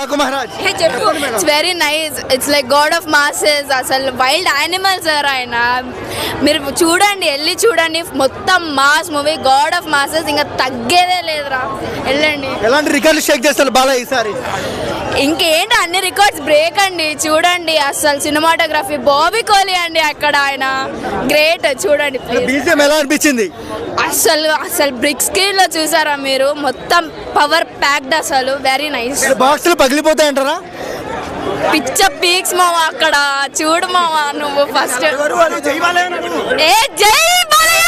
It's very nice. It's like God of Masses. అసలు wild animals ఆయన మీరు చూడండి, వెళ్ళి చూడండి, మొత్తం mass movie, God of masses, ఇంకా తగ్గేదే లేదురా, వెళ్ళండి. ఎలాంటి రికార్డులు షేక్ చేస్తారు బాలయ్య ఈసారి? ఇంకేంటి, అన్ని రికార్డ్స్ బ్రేక్ అండి. చూడండి అసలు సినిమాటోగ్రఫీ బాబీ కోహ్లీ అండి, అక్కడ ఆయన గ్రేట్. చూడండి బీజిఎం ఎలా అనిపించింది? అసలు అసలు బ్రిక్ స్క్రీన్ లో చూసారా మీరు, మొత్తం పవర్ ప్యాక్డ్, అసలు వెరీ నైస్. బాక్సులు పగిలిపోతాయి అంటారా? పిచ్చ పీక్స్ మావా అక్కడ, చూడు మావా నువ్వు ఫస్ట్. ఏ జై బాలయ్య!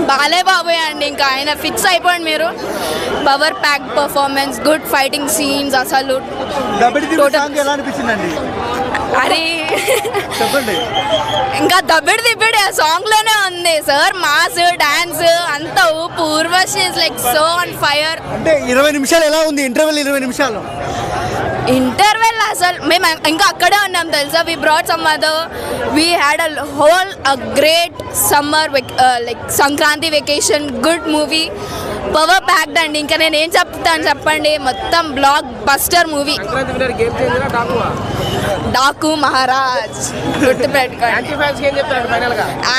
బాలయ్య బాబోయ్ అండి, ఇంకా ఆయన ఫిక్స్ అయిపోయింది మీరు. Power pack performance, good fighting scenes, అసలు అరే ఇంకా దబ్బిడి దిబ్బిడి ఆ సాంగ్ లోనే ఉంది సార్. మాస్ డాన్స్ అంతా ఊపు. Urvashi is like so on fire. అంటే 20 నిమిషాలు ఎలా ఉంది ఇంటర్వెల్? 20 నిమిషాలు ఇంటర్వెల్ అసలు మేము ఇంకా అక్కడే ఉన్నాం తెలుసా. We brought some other, we had a whole a great summer like Sankranti vacation. Good movie, power packed అండి. ఇంకా నేను ఏం చెప్తాను చెప్పండి, మొత్తం blockbuster movie. Daaku Maharaj గుర్తుపెట్టుకోండి.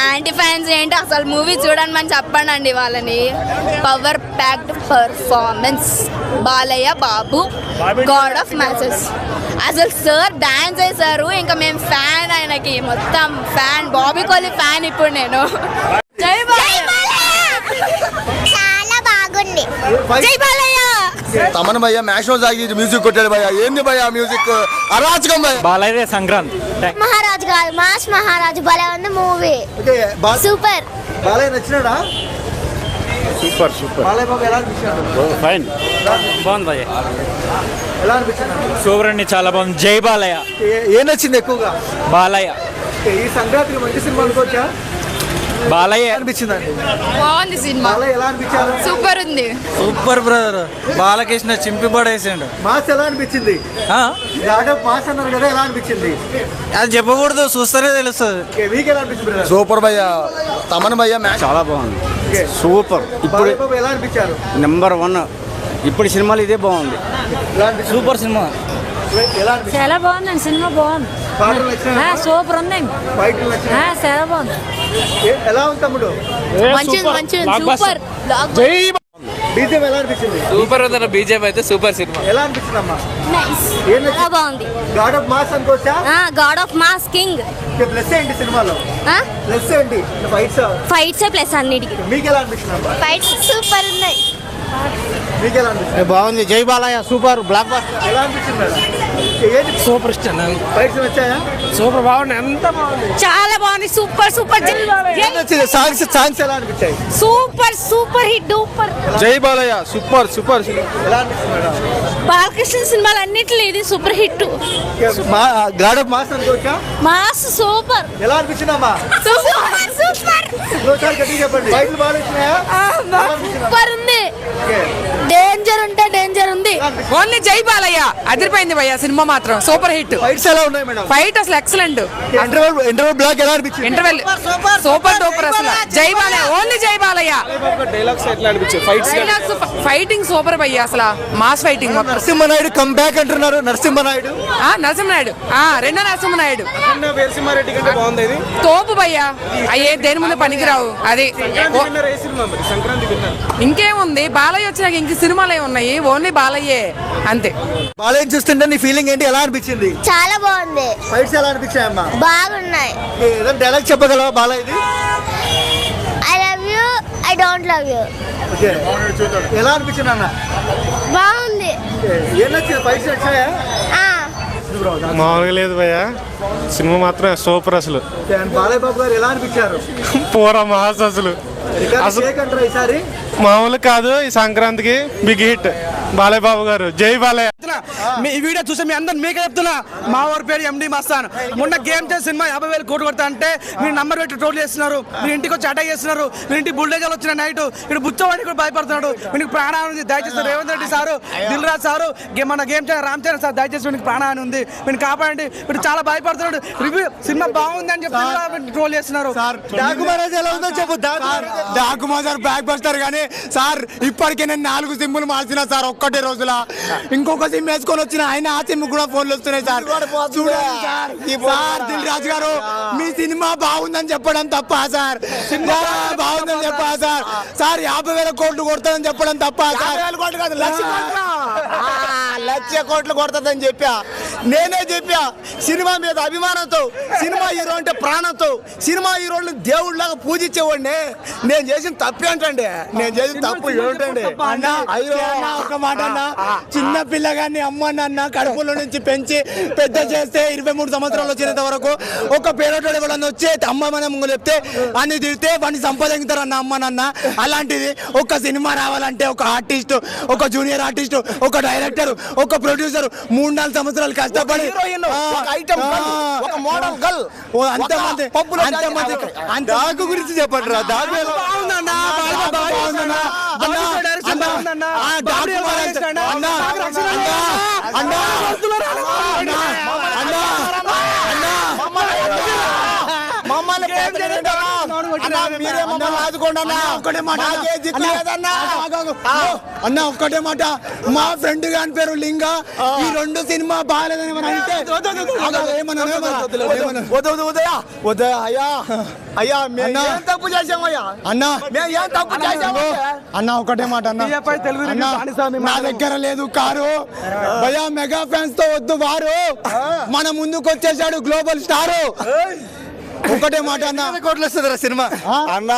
యాంటీ ఫ్యాన్స్ ఏంటి అసలు, మూవీ చూడండి అని చెప్పండి అండి వాళ్ళని. Power packed performance, Balayya Babu, God of matches. అసలు సార్ డాన్స్ వేశారు, ఇంకా మేము ఫ్యాన్ ఆయనకి, మొత్తం ఫ్యాన్, బాబీ కోహ్లీ ఫ్యాన్ ఇప్పుడు నేను. జై బాలయ్య! చాలా బాగుంది. జై బాలయ్య! తమన్ భయ్య మ్యాచ్ లో సాగి మ్యూజిక్ కొట్టాడు భయ్య. ఏంది భయ్య మ్యూజిక్ అరాచకం భయ్య. బాలయ్య సంక్రాంతి మహారాజ్ కాదు, మాస్ మహారాజ్ భలే ఉంది మూవీ. సూపర్. బాలయ్య నచ్చినాడా? Super super. బాలయ్య బాబు ఎలా అనిపించాడు? ఫైన్, బాగుంది భయ్య. ఎలా అనిపించాడు? సూపర్ అండి, చాలా బాగుంది. జై బాలయ్య. ఏం నచ్చింది ఎక్కువగా? బాలయ్య. ఈ సంక్రాంతికి మంచి సినిమా అనుకోవచ్చా? బాలయ్య అనిపించిందండి. బాగుంది సినిమా. బాలయ్య ఎలా అనిపించారు? సూపర్ ఉంది. Super brother. బాలకృష్ణ చింపి పడేసాడు. మాస్ ఎలా అనిపించింది? మాస్ అన్నారు కదా, ఎలా అనిపించింది? అది చెప్పకూడదు, చూస్తేనే తెలుస్తుంది. మీకు ఎలా అనిపించింది? సూపర్ భయ్య. తమన్ భయ్య మ్యాచ్ చాలా బాగుంది, సూపర్. ఇప్పుడు ఎలా అనిపించారు? నెంబర్ 1 ఇప్పుడు సినిమాలు ఇదే బాగుంది. Super cinema. చాలా బాగుందండి సినిమా, బాగుంది, సూపర్ ఉందండి, చాలా బాగుంది. ఎలా ఉంది తమ్ముడు? మంచిది మంచిది, సూపర్. బీజేపీ ఎలా అనిపించింది? సూపర్ ఉంది బీజేపీ అయితే, సూపర్ సినిమా. ఎలా అనిపించిందమ్మా? చాలా బాగుంది. గాడ్ ఆఫ్ మాస్ అనుకోవచ్చా? God of mass king. Plus ఏంటి సినిమాలో? ప్లస్ ఏంటి? ఫైట్స్ ప్లస్ అన్నిటికి. మీకు ఎలా అనిపించిందమ్మా? ఫైట్స్ సూపర్ ఉన్నాయి. మీకు ఎలా అనిపించింది? బాగుంది. జై బాలయ్య సూపర్, బ్లాక్ బస్టర్. ఎలా అనిపించింది? Super star. ఫైట్స్ వచ్చాయా? సూపర్, బాగుంది, ఎంత బాగుంది, చాలా బాగుంది, సూపర్ సూపర్. సాంగ్స్ ఎలా అనిపించాయి? Super super hit, super. జై బాలయ్య సూపర్ సూపర్. ఎలా అనిపిస్తుంది మేడం? బాలకృష్ణ సినిమాలు అన్నిట్లో ఇది super hit. God of mass అనుకోవచ్చా? Mass super. ఎలా అనిపించిందమ్మా? Super super. ఇంకోసారి గట్టిగా చెప్పండి. ఫైట్లు బాగా వచ్చినాయా? సూపర్ ఉంది. డేంజర్ ఉంటే డేంజర్ ఉంది. ఓన్లీ జై బాలయ్య అదిరిపోయింది భయ్య, సినిమా మాత్రం సూపర్ హిట్. ఫైట్స్ ఎలా ఉన్నాయి మేడం? ఫైట్ అసలు ఎక్సలెంట్. ఇంటర్వెల్ బ్లాక్ ఎలా అనిపించింది? ఇంటర్వెల్ సూపర్ డూపర్ అసలు. జై బాలయ్య, ఓన్లీ జై బాలయ్య. డైలాగ్స్ ఎట్లా అనిపించాయి? ఫైట్స్ డైలాగ్స్, ఫైటింగ్ సూపర్ భయ్య, అసలు మాస్ ఫైటింగ్ మొత్తం. నరసింహనాయుడు కమ్ బ్యాక్ అంటున్నారు. నరసింహనాయుడు రెండో నరసింహనాయుడు వీరసింహారెడ్డి కంటే బాగుంది ఇది. తోపు భయ్య, అయ్యే దేని ముందు పనికిరావు. అది సంక్రాంతి విన్నర్. ఇంకేముంది, బాలయ్య వచ్చినాక ఇంక సినిమాలు ఉన్నాయి, ఓన్లీ బాలయ్యే అంతే. బాలయ్య చూస్తుంటే నీ ఫీలింగ్ ఏంటి? ఎలా అనిపించింది? చాలా బాగుంది. ఫైట్స్ ఎలా అనిపించాయమ్మా? బాగున్నాయి. ఏదైనా డైలాగ్ చెప్పగలవా బాలయ్యది? I love you, I don't love you. ఎలా అనిపించింది అన్న? బాగుంది. ఏం నచ్చింది? ఫైట్స్ వచ్చాయా? మామూలుగా లేదు భయ్య, సినిమా మాత్రం సూపర్. అసలు బాలయ్య బాబు గారు ఎలా అనిపించారు? పూరా మాస్. అసలు ఈసారి మామూలు కాదు, ఈ సంక్రాంతికి బిగ్ హిట్. బాలయ్య బాబు గారు, జై బాలయ్య. ఈ వీడియో చూసి మీ అందరు మీకే చెప్తున్నా, మా ఊరి పేరు ఎండి మస్తాన్. మొన్న గేమ్ చేసి సినిమా 50,000 కోట్లు కొడతా అంటే మీరు నంబర్ పెట్టి ట్రోల్ చేస్తున్నారు, మీరు ఇంటికి వచ్చి అటాక్ చేస్తున్నారు, మీరు ఇంటికి బుల్డేజర్లు వచ్చిన నైట్ ఇక్కడ బుచ్చవాడికి కూడా భయపడుతున్నాడు. మీకు ప్రాణాన్ని ఉంది, దయచేసి రేవంత్ రెడ్డి సారు, దిల్ రాజు సారు, మన గేమ్ చేయాలి రామ్ చరణ్ సార్, దయచేసి మీకు ప్రాణాన్ని ఉంది, మీరు కాపాడండి. మీరు చాలా భయపడుతున్నాడు. రివ్యూ సినిమా బాగుంది అని చెప్పి ట్రోల్ చేస్తున్నారు. డాకుమాజర్ బ్యాక్ బస్టర్ కానీ సార్ ఇప్పటికే నేను 4 సిమ్ములు మార్చిన సార్ ఒక్కటే రోజుల. ఇంకొక సిమ్ వేసుకొని వచ్చిన ఆయన ఆ సిమ్ కూడా ఫోన్లు వస్తున్నాయి సార్. చూడండి సార్, దిల్ రాజు గారు మీ సినిమా బాగుందని చెప్పడం తప్ప సార్, బాగుందని చెప్పా సార్. సార్ 50,000 కోట్లు కొడతాదని చెప్పడం తప్ప సార్. 1,00,000 కోట్లు కొడతాదని చెప్పా. నేనే చెప్పా సినిమా మీద అభిమానంతో, సినిమా హీరో అంటే ప్రాణంతో, సినిమా హీరోని దేవుళ్ళలాగా పూజించేవాడిని. నేను చేసిన తప్పు ఏంటండి, నేను చేసిన తప్పు ఏంటండి? ఒక మాట అన్న, చిన్న పిల్లగాన్ని అమ్మ నాన్న కడుపులో నుంచి పెంచి పెద్ద చేస్తే 23 సంవత్సరాలు వచ్చేంత వరకు ఒక పేరోటోడు ఎవరన్నా వచ్చే అమ్మ మన ముందు చెప్తే అన్ని తిడితే వాడిని సంపాదించుతారు అన్న అమ్మ నాన్న. అలాంటిది ఒక సినిమా రావాలంటే ఒక ఆర్టిస్ట్, ఒక జూనియర్ ఆర్టిస్ట్, ఒక డైరెక్టర్, ఒక ప్రొడ్యూసర్ 3-4 సంవత్సరాలు కష్టపడి దాగు గురించి చెప్పండి రా. అన్న ఒక్కటే మాట, మా ఫ్రెండ్ గాని పేరు లింగ, ఈ 2 సినిమా బాగాలేదని అంటే తప్పు చేసామయ్యా అన్న, అన్న ఒకటే మాట అన్న, నా దగ్గర లేదు కారు భయ్యా, మెగా ఫ్యాన్స్ తో వద్దు వారు, మన ముందుకు వచ్చేసాడు గ్లోబల్ స్టారు. ఒకటే మాట అన్న, కోట్లు వస్తుందిరా సినిమా అన్న.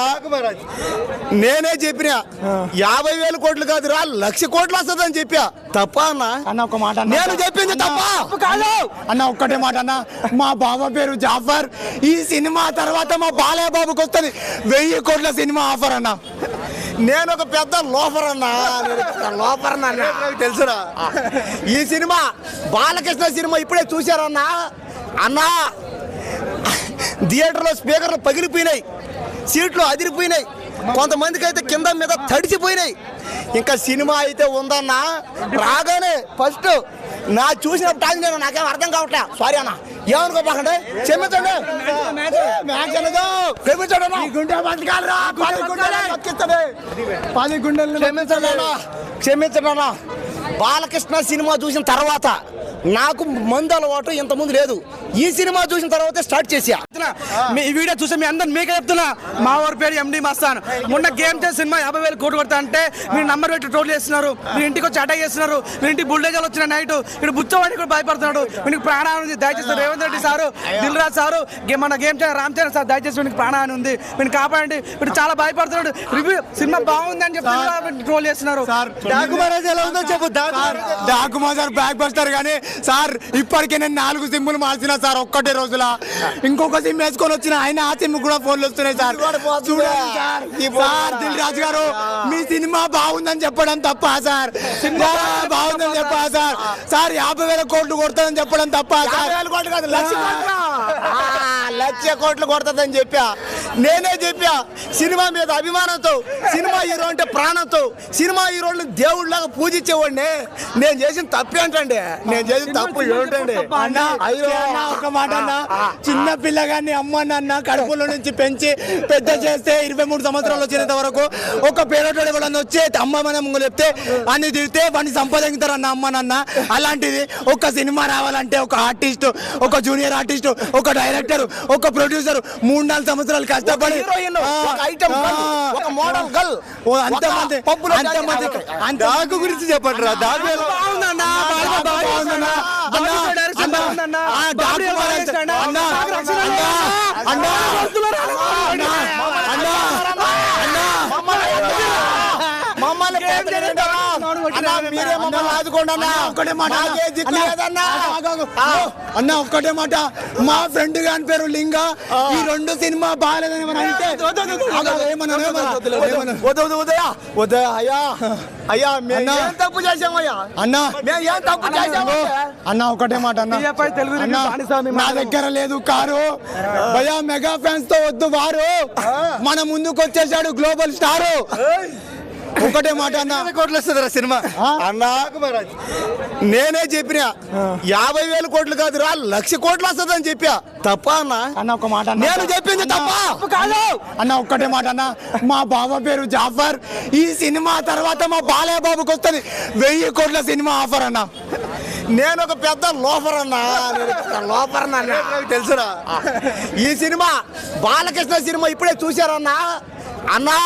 నేనే చెప్పిన 50,000 కోట్లు కాదురా 1,00,000 కోట్లు వస్తుంది అని చెప్పా. తప్ప అన్న? అన్న ఒక మాట, నేను చెప్పింది తప్ప కాదు అన్న. ఒక్కటే మాట అన్న, మా బాబా పేరు జాఫర్, ఈ సినిమా తర్వాత మా బాలయ్య బాబుకి వస్తుంది 1,000 కోట్ల సినిమా ఆఫర్ అన్న. నేను ఒక పెద్ద లోఫర్ అన్నా, లోఫర్ తెలుసురా. ఈ సినిమా బాలకృష్ణ సినిమా ఇప్పుడే చూశారన్నా అన్నా, థియేటర్లో స్పీకర్లు పగిలిపోయినాయి, సీట్లు అదిరిపోయినాయి, కొంతమందికి అయితే కింద మీద తడిచిపోయినాయి. ఇంకా సినిమా అయితే ఉందన్నా, రాగానే ఫస్ట్ నా చూసినప్పుడు టాక్ నేను నాకేం అర్థం కావట్లే, సారీ అన్న, ఏమనుకోపాకండి, క్షమించండి, క్షమించండి అన్న. బాలకృష్ణ సినిమా చూసిన తర్వాత నాకు మందు అలవాటు ఇంతకుముందు లేదు, ఈ సినిమా చూసిన తర్వాత స్టార్ట్ చేసా. ఈ వీడియో చూసి మీ అందరు మీకే చెప్తున్నా, మా ఊరి పేరు ఎండి మస్తాన్. మొన్న గేమ్ చేసి సినిమా 50,000 కోట్లు కొడతా అంటే మీరు నంబర్ పెట్టి ట్రోల్ చేస్తున్నారు, మీరు ఇంటికి వచ్చి అటాక్ చేస్తున్నారు, మీరు ఇంటికి బుల్డేజర్లు వచ్చిన నైట్ ఇక్కడ బుచ్చవాడికి కూడా భయపడుతున్నాడు. మీకు ప్రాణాన్ని ఉంది, దయచేసి రేవంత్ రెడ్డి సారు, దిల్ రాజు సారు, మన గేమ్ చేయాలి రామ్ చరణ్ సార్, దయచేసి మీకు ప్రాణాన్ని ఉంది, మీరు కాపాడండి. మీరు చాలా భయపడుతున్నాడు. రివ్యూ సినిమా బాగుంది అని చెప్పి ట్రోల్ చేస్తున్నారు. డాకుమాజర్ బ్యాక్ బస్టర్ కానీ సార్ ఇప్పటికే నేను 4 సిమ్ములు మార్చిన సార్ ఒక్కటే రోజుల. ఇంకొక సిమ్ వేసుకొని వచ్చిన ఆయన ఆ సిమ్ కూడా ఫోన్లు వస్తున్నాయి సార్. చూడండి సార్, దిల్ రాజు గారు మీ సినిమా బాగుందని చెప్పడం తప్ప సార్, బాగుందని చెప్పా సార్. సార్ 50,000 కోట్లు కొడతాదని చెప్పడం తప్ప సార్. 1,00,000 కోట్లు కొడతాదని చెప్పా. నేనే చెప్పా సినిమా మీద అభిమానంతో, సినిమా హీరో అంటే ప్రాణంతో, సినిమా హీరోని దేవుళ్ళలాగా పూజించేవాడిని. నేను చేసిన తప్పు ఏంటండి, నేను చేసిన తప్పు ఏంటండి? ఒక మాట అన్న, చిన్న పిల్లగాన్ని అమ్మ నాన్న కడుపులో నుంచి పెంచి పెద్ద చేస్తే 23 సంవత్సరాలు వచ్చేంత వరకు ఒక పేరోటోడు ఎవరన్నా వచ్చే అమ్మ మన ముందు చెప్తే అన్ని తిడితే వాడిని సంపాదించుతారు అన్న అమ్మ నాన్న. అలాంటిది ఒక సినిమా రావాలంటే ఒక ఆర్టిస్ట్, ఒక జూనియర్ ఆర్టిస్ట్, ఒక డైరెక్టర్, ఒక ప్రొడ్యూసర్ 3-4 సంవత్సరాలు కష్టపడి దాగు గురించి చెప్పండి రా. మీరే మమ్మల్ని ఆదుకోండి అన్న. ఒక్కటే మాట అన్న, ఒక్కటే మాట. మా ఫ్రెండ్ గాని పేరు లింగ. ఈ 2 సినిమా బాగాలేదని అంటే తప్పు చేసామయ్యా అన్న, ఒకటే మాట అన్న. నా దగ్గర లేదు కారు. భయా మెగా ఫ్యాన్స్ తో వద్దు వారు. మన ముందుకు వచ్చేసాడు గ్లోబల్ స్టార్. ఒకటే మాట అన్న. కోట్లు వస్తుందిరా సినిమా అన్న. నేనే చెప్పిన 50,000 కోట్లు కాదురా 1,00,000 కోట్లు వస్తుంది అని చెప్పా. తప్ప అన్న? అన్న ఒక మాట అన్న. నేను చెప్పింది తప్ప కాదు అన్న. ఒక్కటే మాట అన్న. మా బాబా పేరు జాఫర్. ఈ సినిమా తర్వాత మా బాలయ్య బాబుకి వస్తుంది 1000 కోట్ల సినిమా ఆఫర్ అన్న. నేను ఒక పెద్ద లోఫర్ అన్నా. లోఫర్ తెలుసురా. ఈ సినిమా బాలకృష్ణ సినిమా ఇప్పుడే చూశారన్నా. అన్నా,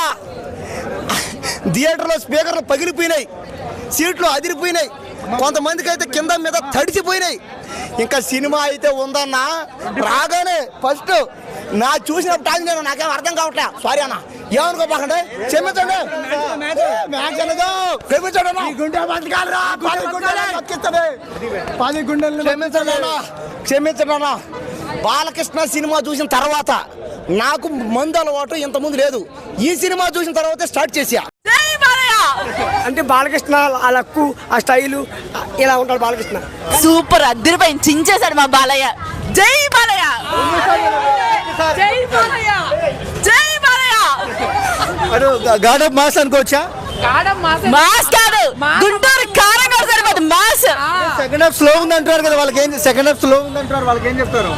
థియేటర్లో స్పీకర్లు పగిలిపోయినాయి, సీట్లు అదిరిపోయినాయి, కొంతమందికి అయితే కింద మీద తడిచిపోయినాయి. ఇంకా సినిమా అయితే ఉందన్నా. రాగానే ఫస్ట్ నా చూసినప్పుడు టాక్ నేను నాకేం అర్థం కావట్లే. సారీ అన్న, ఏమనుకోపాకండి, క్షమించండి. క్షమించండి అన్న. బాలకృష్ణ సినిమా చూసిన తర్వాత నాకు మందు అలవాటు ఇంతకుముందు లేదు. ఈ సినిమా చూసిన తర్వాత స్టార్ట్ చేసా. అంటే బాలకృష్ణ ఆ లక్కు, ఆ స్టైలు ఇలా ఉంటాడు బాలకృష్ణ. సూపర్ అద్దరిపోయింది, చించేశాడు మా బాలయ్య. జై బాలయ్య, జై బాలయ్య, జై బాలయ్య. గాడ్ ఆఫ్ మాస్ అనుకోవచ్చా? మాస్ కాదు, గుంటూరు కారం కూడా సరిపోతుంది మాస్. సెకండ్ హాఫ్ స్లో ఉంది అంటారు కదా, సెకండ్ హాఫ్ స్లో ఉంది అంటారు, వాళ్ళకి ఏం చెప్తారు?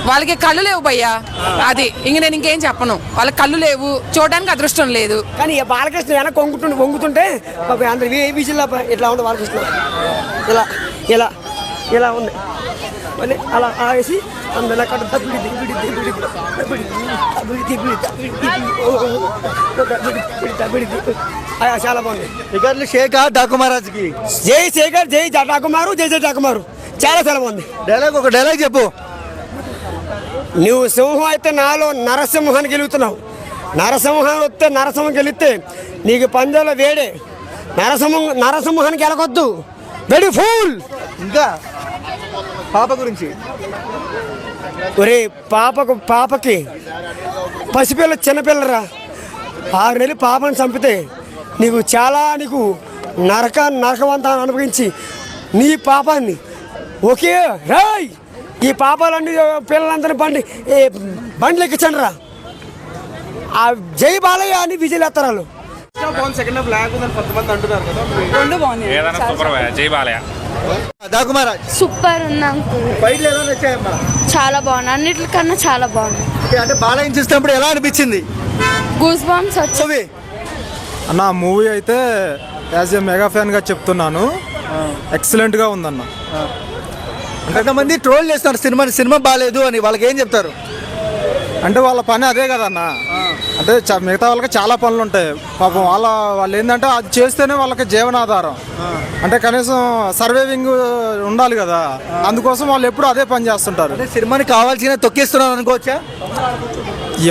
వాళ్ళకి కళ్ళు లేవు భయ్యా. అది నేను ఇంకేం చెప్పను. వాళ్ళకి కళ్ళు లేవు, చూడడానికి అదృష్టం లేదు. కానీ బాలకృష్ణ వెనక వంగుతుంటే అందరు విజిల్లా ఇట్లా ఉంది బాలకృష్ణ. ఇలా ఇలా ఇలా ఉంది మళ్ళీ అలా వేసి అందులో చాలా బాగుంది. టికెట్లు శేఖర్ డాకుమారాజ్కి. జై శేఖర్, జై డాకుమారు, జై జై డాకుమారు. చాలా చాలా బాగుంది. ఒక డైలాగ్ చెప్పు. నువ్వు సింహం అయితే నాలో నరసింహాన్ని గెలుగుతున్నావు. నరసింహం వస్తే నరసింహం గెలిస్తే నీకు పంజాలో వేడే. నరసింహానికి గెలకొద్దు, వెరీ ఫూల్. ఇంకా పాప గురించి ఒరే పాపకి పసిపిల్ల చిన్నపిల్లరా 6 నెలలు పాపని చంపితే నీకు నరకవంతా అనుభవించి నీ పాపాన్ని ఓకే రాయ్. ఈ పాపాలన్నీ పిల్లలందరినీ బండ్లు ఎక్కించండి రా. ఆ జై బాలయ్య అని విజయలు ఎత్తరాలు. సెకండ్ హాఫ్ లాగ్ ఉందని కొంతమంది అంటున్నారు కదా. రెండు బాగున్నాయి. జై బాలయ్య. డాకుమారాజ్ సూపర్ ఉంది. ఫైట్లు ఎలా నచ్చాయమ్మా? చాలా బాగుంది, అన్నిటికన్నా చాలా బాగుంది. అంటే బాలయ్యని చూసినప్పుడు ఎలా అనిపించింది? గూస్ బంప్స్ వచ్చి. అన్న మూవీ అయితే యాజ్ ఏ మెగా ఫ్యాన్గా చెప్తున్నాను, ఎక్సలెంట్గా ఉందన్న. కొంతమంది ట్రోల్ చేస్తారు సినిమా బాగాలేదు అని, వాళ్ళకి ఏం చెప్తారు? అంటే వాళ్ళ పని అదే కదన్న. అంటే మిగతా వాళ్ళకి చాలా పనులు ఉంటాయి పాపం. వాళ్ళు ఏంటంటే అది చేస్తేనే వాళ్ళకి జీవనాధారం. అంటే కనీసం సర్వైవింగ్ ఉండాలి కదా, అందుకోసం వాళ్ళు ఎప్పుడు అదే పని చేస్తుంటారు. సినిమాని కావాల్సిన తొక్కేస్తున్నారు అనుకోవచ్చా?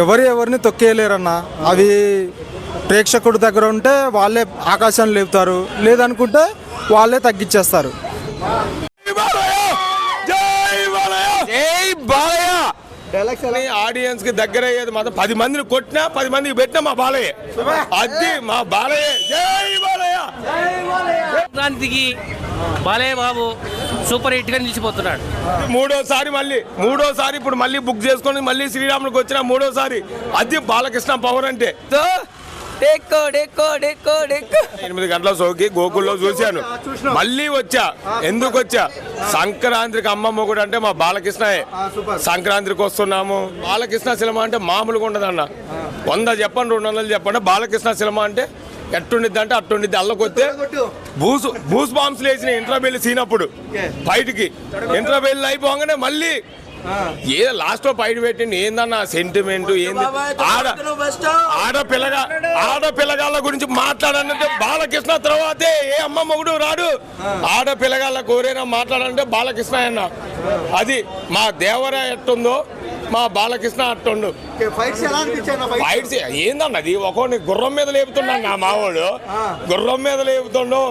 ఎవరిని తొక్కేయలేరన్న. అవి ప్రేక్షకుడి దగ్గర ఉంటే వాళ్ళే ఆకాశాన్ని లేపుతారు, లేదనుకుంటే వాళ్ళే తగ్గించేస్తారు. ఆడియన్స్ కి దగ్గర అయ్యేది మాత్రం 10 మందిని కొట్టినా 10 మందికి పెట్టినా మా బాలయ్య. అది మా బాలయ్య. జై బాలయ్య. సంక్రాంతికి బాలయ్య బాబు సూపర్ హిట్ గా నిలిచిపోతున్నాడు. మూడోసారి ఇప్పుడు మళ్ళీ బుక్ చేసుకొని మళ్ళీ శ్రీరామునికి వచ్చిన 3వసారి. అది బాలకృష్ణ పవర్ అంటే. 8 గంటల సోకి గోకుల్లో చూశాను, మళ్ళీ వచ్చా. ఎందుకు వచ్చా? సంక్రాంతికి అమ్మ మొగుడు అంటే మా బాలకృష్ణయే. సంక్రాంతికి వస్తున్నాము. బాలకృష్ణ సినిమా అంటే మామూలుగా ఉండదన్న. 100 చెప్పండి, 200 చెప్పండి. బాలకృష్ణ సినిమా అంటే ఎట్టుండిద్ది అంటే అట్టుండిద్ది. అల్లకొస్తే బూస్ బాంబ్స్ లేచిన ఇంటర్వెల్ సీనప్పుడు ఫైట్కి ఇంటర్వెల్ అయిపోగానే మళ్ళీ ఏదో లాస్ట్ లో ఫైట్ పెట్టింది. ఏందన్న సెంటిమెంట్ ఏంది? ఆడపిల్లగాళ్ళ గురించి మాట్లాడాలంటే బాలకృష్ణ తర్వాతే ఏ అమ్మ మొగుడు రాడు. ఆడపిల్లగాళ్ళ కోరేనా మాట్లాడాలంటే బాలకృష్ణ అన్న. అది మా దేవరా ఎట్టుందో మా బాలకృష్ణ అట్టుండు. ఫైట్స్ ఎలా అనిపించాయి? ఫైట్స్ ఏందన్నది ఒకని గుర్రం మీద లేపుతున్నాడు నా మావాడు, గుర్రం మీద లేపుతుండు.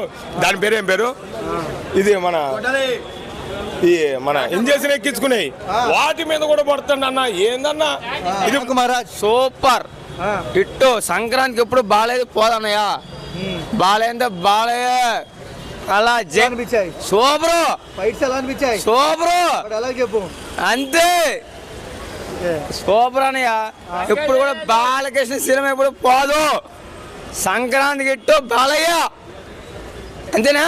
దాని పేరు ఏం పేరు, ఇది ఈ మన ఇంజక్షన్ ఎక్కించుకునేవి వాటి మీద కూడా పడుతుంది అన్న. ఏందన్నా ఇది మహారాజ్ సూపర్ ఇట్టు సంక్రాంతికి ఎప్పుడు బాలేదు పోదన్నయ్య, బాలేంటే బాలయ్య అలా అనిపించాయి. సూపరు ఫైట్స్ ఎలా అనిపించాయి? సూపరు ఎలా చెప్పు. అంతే సూపర్ అన్నయ్య. ఇప్పుడు కూడా బాలకృష్ణ సినిమా ఎప్పుడు పోదు, సంక్రాంతికి ఇట్టు బాలయ్య అంతేనా,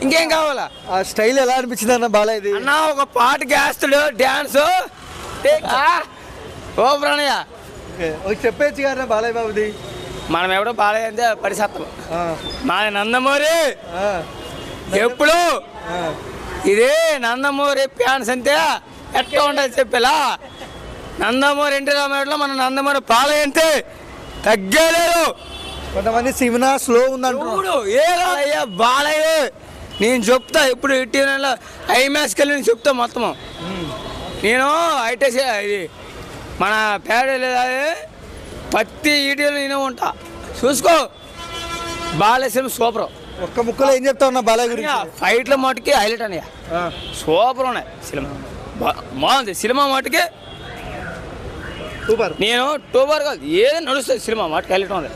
ఇంకేం కావాలా? ఆ స్టైల్ ఎలా అనిపించింది అన్న బాలయ్యది? అన్న ఒక పాటకి వేస్తాడు డ్యాన్స్ సూపర్ అన్నయ్య. చెప్పేచ్చు కదా బాలయ్య బాబుది. మనం ఎవడో బాలయ్య అంటే పరిసత్వం మా నందమూరి ఎప్పుడు ఇదే నందమూరి ఫ్యాన్స్ అంతే ఎట్లా ఉంటుంది చెప్పేలా. నందమూరి ఎన్టీ రామారావులో మన నందమూరి బాలయ్య అంతే తగ్గలేదు. కొంతమంది సినిమా స్లో ఉందంటారు. ఏ రాలయ్య బాలయ్య నేను చెప్తా ఇప్పుడు టీవీలో ఐమాక్స్కి వెళ్ళి నేను చెప్తా మొత్తము. నేను ఐటీసీ ఇది మన పేడ ప్రతి ఈటీవీలో నేను ఉంటా చూసుకో. Balayya cinema super. ఒక్క ముక్కలో ఏం చెప్తా ఉన్నా బాలయ్య గురించి? ఫైట్ల మటుకి హైలైట్ అన్నయ్య, సూపర్ ఉన్నాయి సినిమా, బాగుంది సినిమా మటుకి సూపర్. నేను టూపర్ కాదు ఏదైనా నడుస్తుంది సినిమా మటుకు హైలైట్ ఉంది.